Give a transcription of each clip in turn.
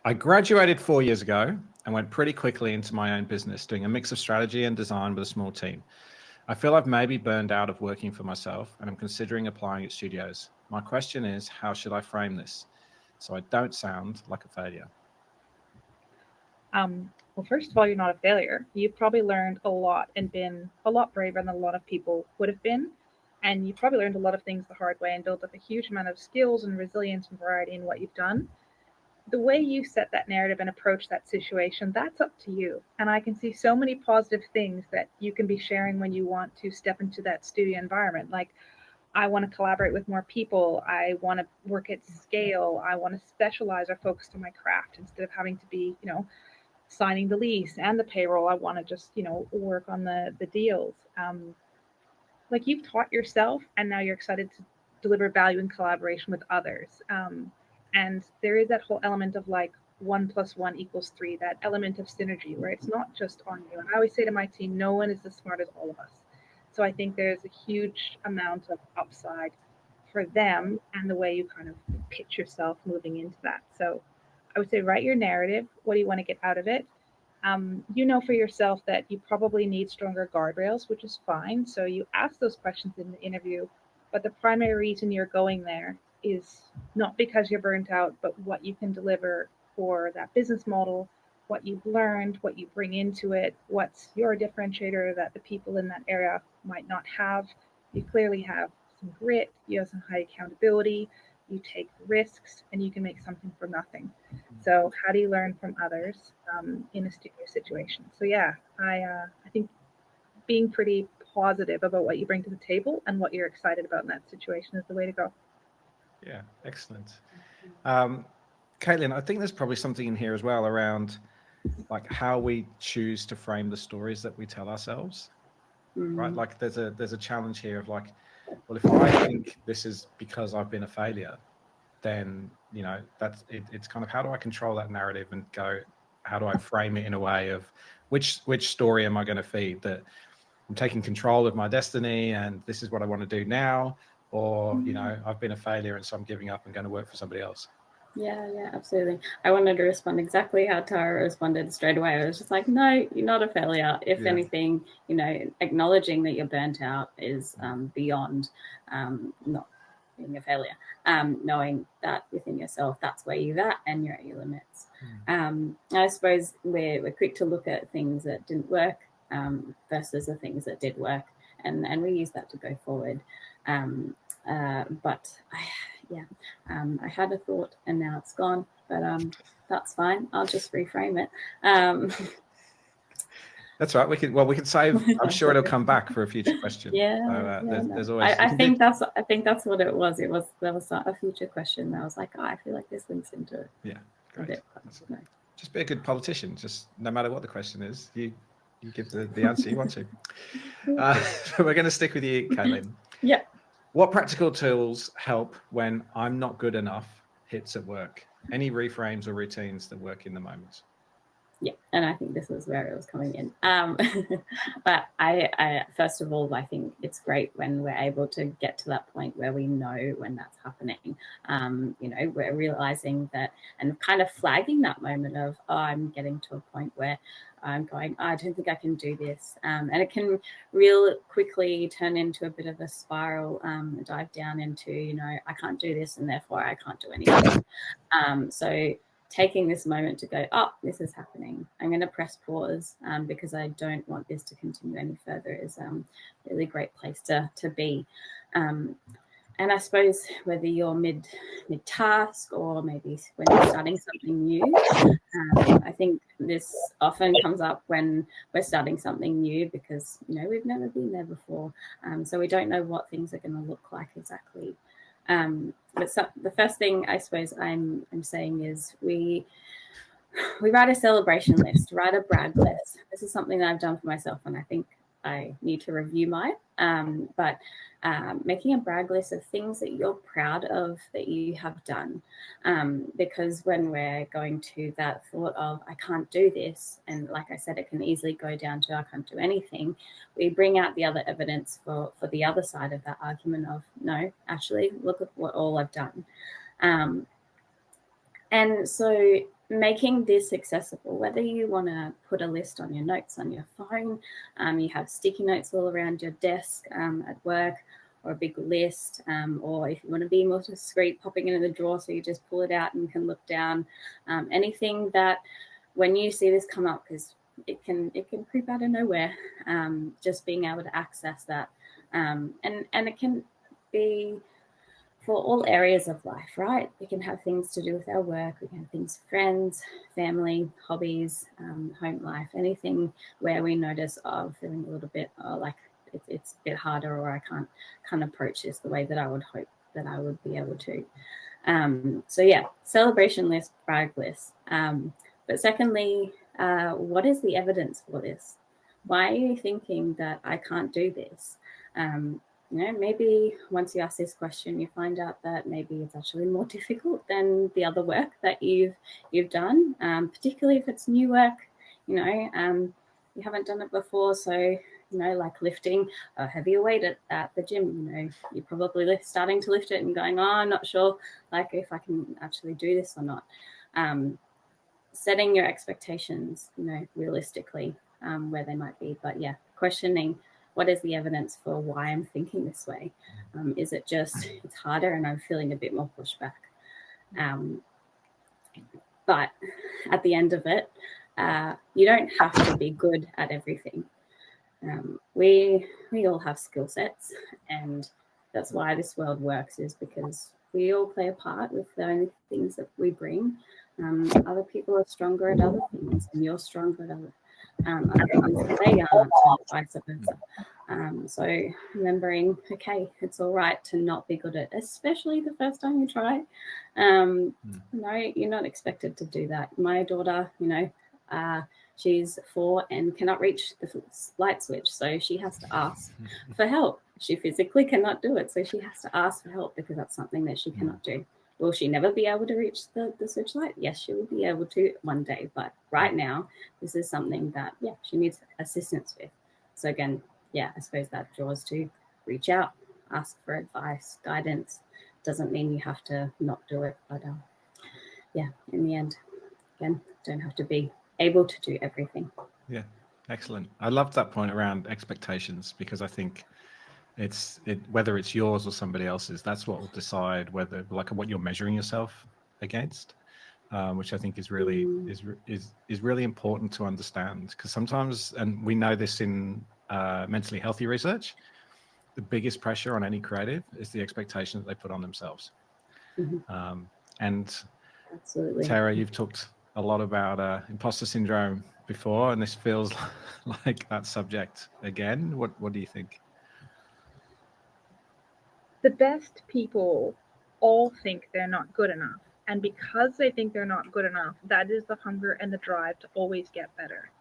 I graduated 4 years ago and went pretty quickly into my own business, doing a mix of strategy and design with a small team. I feel I've maybe burned out of working for myself and I'm considering applying at studios. My question is, how should I frame this so I don't sound like a failure? Well, first of all, you're not a failure. You've probably learned a lot and been a lot braver than a lot of people would have been. And you probably learned a lot of things the hard way and built up a huge amount of skills and resilience and variety in what you've done. The way you set that narrative and approach that situation, that's up to you. And I can see so many positive things that you can be sharing when you want to step into that studio environment. Like, I want to collaborate with more people. I want to work at scale. I want to specialize or focus on my craft instead of having to be, signing the lease and the payroll. I want to just, work on the deals. Like, you've taught yourself and now you're excited to deliver value in collaboration with others. And there is that whole element of like 1 + 1 = 3, that element of synergy where it's not just on you. And I always say to my team, no one is as smart as all of us. So I think there's a huge amount of upside for them and the way you kind of pitch yourself moving into that. So I would say write your narrative. What do you want to get out of it? You know for yourself that you probably need stronger guardrails, which is fine. So you ask those questions in the interview, but the primary reason you're going there is not because you're burnt out, but what you can deliver for that business model, what you've learned, what you bring into it, what's your differentiator that the people in that area might not have. You clearly have some grit, you have some high accountability, you take risks, and you can make something from nothing. So how do you learn from others in a studio situation? So yeah, I think being pretty positive about what you bring to the table and what you're excited about in that situation is the way to go. Yeah, excellent. Caitlin, I think there's probably something in here as well around like how we choose to frame the stories that we tell ourselves, right? Like there's a challenge here of like, well, if I think this is because I've been a failure, then that's it, it's kind of how do I control that narrative and go, how do I frame it in a way of which story am I going to feed, that I'm taking control of my destiny and this is what I want to do now, or I've been a failure and so I'm giving up and going to work for somebody else. Yeah, absolutely. I wanted to respond exactly how Tara responded straight away. I was just like, no, you're not a failure. If anything, acknowledging that you're burnt out is beyond not being a failure. Knowing that within yourself, that's where you're at and you're at your limits. I suppose we're quick to look at things that didn't work versus the things that did work, and we use that to go forward. But I had a thought and now it's gone, but that's fine. I'll just reframe it. That's right. We can save. I'm sure it'll come back for a future question. There's always. I think that's what it was. There was a future question. I was like, I feel like this links into it. Yeah, great. Just be a good politician. Just no matter what the question is, you give the answer you want to. We're going to stick with you, Caitlin. Yeah. What practical tools help when I'm not good enough hits at work? Any reframes or routines that work in the moment? Yeah, and I think this is where it was coming in. But I first of all, I think it's great when we're able to get to that point where we know when that's happening. We're realizing that and kind of flagging that moment of, I'm getting to a point where I'm going, I don't think I can do this. And it can real quickly turn into a bit of a spiral, dive down into, I can't do this and therefore I can't do anything. So taking this moment to go, this is happening. I'm going to press pause because I don't want this to continue any further is a really great place to be. And I suppose whether you're mid-task or maybe when you're starting something new, I think this often comes up when we're starting something new because, we've never been there before. So we don't know what things are going to look like exactly. But the first thing I suppose I'm saying is we write a celebration list, write a brag list. This is something that I've done for myself and I think I need to review mine. But making a brag list of things that you're proud of that you have done. Because when we're going to that thought of, I can't do this, and like I said, it can easily go down to I can't do anything, we bring out the other evidence for the other side of that argument of, no, actually, look at what all I've done. And so making this accessible, whether you want to put a list on your notes on your phone, you have sticky notes all around your desk at work, or a big list, or if you want to be more discreet, popping it in the drawer so you just pull it out and can look down. Anything that when you see this come up, because it can creep out of nowhere, just being able to access that, and it can be for all areas of life, right? We can have things to do with our work, we can have things, friends, family, hobbies, home life, anything where we notice feeling a little bit like it's a bit harder, or I can't approach this the way that I would hope that I would be able to. So yeah, celebration list, brag list. But secondly, what is the evidence for this? Why are you thinking that I can't do this? Maybe once you ask this question, you find out that maybe it's actually more difficult than the other work that you've done, particularly if it's new work. You haven't done it before, so like lifting a heavier weight at the gym. You're probably starting to lift it and going, oh, I'm not sure, like if I can actually do this or not. Setting your expectations, realistically, where they might be, but yeah, questioning. What is the evidence for why I'm thinking this way? Is it just it's harder and I'm feeling a bit more pushback? But at the end of it, you don't have to be good at everything. We all have skill sets, and that's why this world works, is because we all play a part with the only things that we bring. Other people are stronger at other things, and you're stronger at other things that they aren't, and vice versa. So remembering, okay, it's all right to not be good at, especially the first time you try. No, you're not expected to do that. My daughter, she's 4 and cannot reach the light switch, so she has to ask for help. She physically cannot do it, so she has to ask for help because that's something that she cannot do. Will she never be able to reach the switch light? Yes, she will be able to one day, but right now, this is something that, she needs assistance with. So again, I suppose that draws to reach out, ask for advice, guidance. Doesn't mean you have to not do it, but in the end, again, don't have to be able to do everything. Yeah, excellent. I love that point around expectations, because I think whether it's yours or somebody else's, that's what will decide whether, like, what you're measuring yourself against, which I think is really is really important to understand, because sometimes, and we know this in mentally healthy research, the biggest pressure on any creative is the expectation that they put on themselves. And absolutely, Tarra, you've talked a lot about imposter syndrome before, and this feels like that subject again. What do you think? The best people all think they're not good enough. And because they think they're not good enough, that is the hunger and the drive to always get better.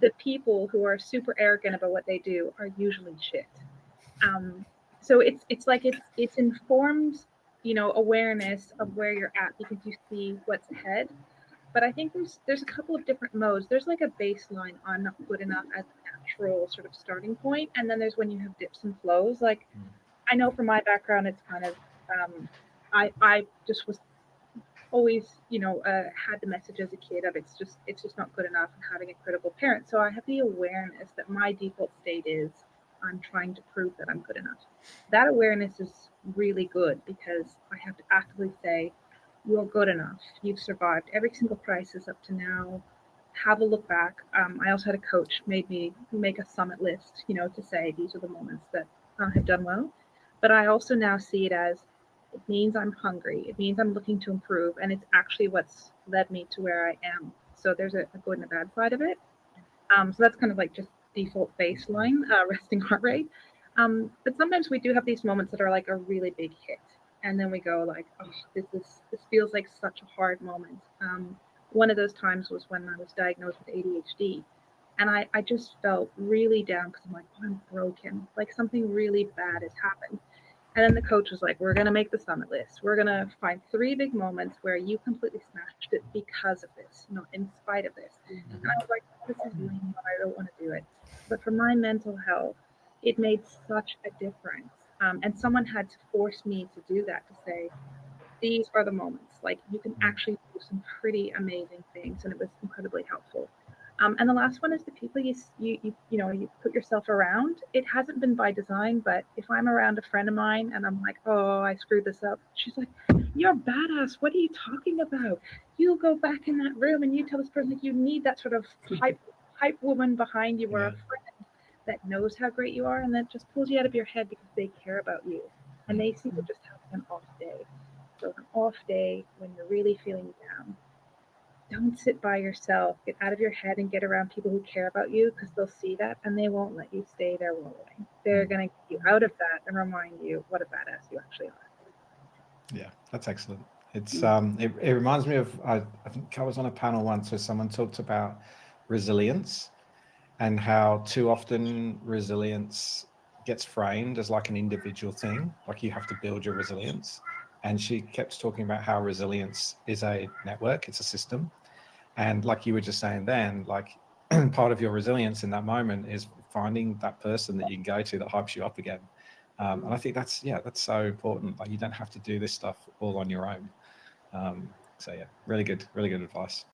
The people who are super arrogant about what they do are usually shit. So it's like it's informed, awareness of where you're at because you see what's ahead. But I think there's a couple of different modes. There's like a baseline on not good enough as a natural sort of starting point, and then there's when you have dips and flows. Like, I know from my background, it's kind of I just was always, had the message as a kid of it's just not good enough, and having a critical parent. So I have the awareness that my default state is I'm trying to prove that I'm good enough. That awareness is really good because I have to actively say, you're good enough. You've survived every single crisis up to now. Have a look back. I also had a coach made me make a summit list, to say these are the moments that I have done well. But I also now see it as, it means I'm hungry. It means I'm looking to improve. And it's actually what's led me to where I am. So there's a good and a bad side of it. So that's kind of like just default baseline, resting heart rate. But sometimes we do have these moments that are like a really big hit. And then we go like, oh, this feels like such a hard moment. One of those times was when I was diagnosed with ADHD. And I just felt really down because I'm like, oh, I'm broken. Like something really bad has happened. And then the coach was like, we're going to make the summit list. We're going to find 3 big moments where you completely smashed it because of this, not in spite of this. And I was like, this is lame, but I don't want to do it. But for my mental health, it made such a difference. And someone had to force me to do that, to say, these are the moments. Like, you can actually do some pretty amazing things, and it was incredibly helpful. And the last one is the people you put yourself around. It hasn't been by design, but if I'm around a friend of mine and I'm like, oh, I screwed this up, she's like, you're badass. What are you talking about? You go back in that room and you tell this person that you need that sort of hype woman behind you, or a friend that knows how great you are and that just pulls you out of your head because they care about you and they see you just having an off day. So an off day when you're really feeling down, don't sit by yourself. Get out of your head and get around people who care about you, because they'll see that and they won't let you stay there wallowing. They're going to get you out of that and remind you what a badass you actually are. Yeah, that's excellent. It's it reminds me of, I think I was on a panel once where someone talked about resilience and how too often resilience gets framed as like an individual thing, like you have to build your resilience. And she kept talking about how resilience is a network, it's a system. And like you were just saying then, like part of your resilience in that moment is finding that person that you can go to that hypes you up again. And I think that's so important. Like you don't have to do this stuff all on your own. So yeah, really good advice.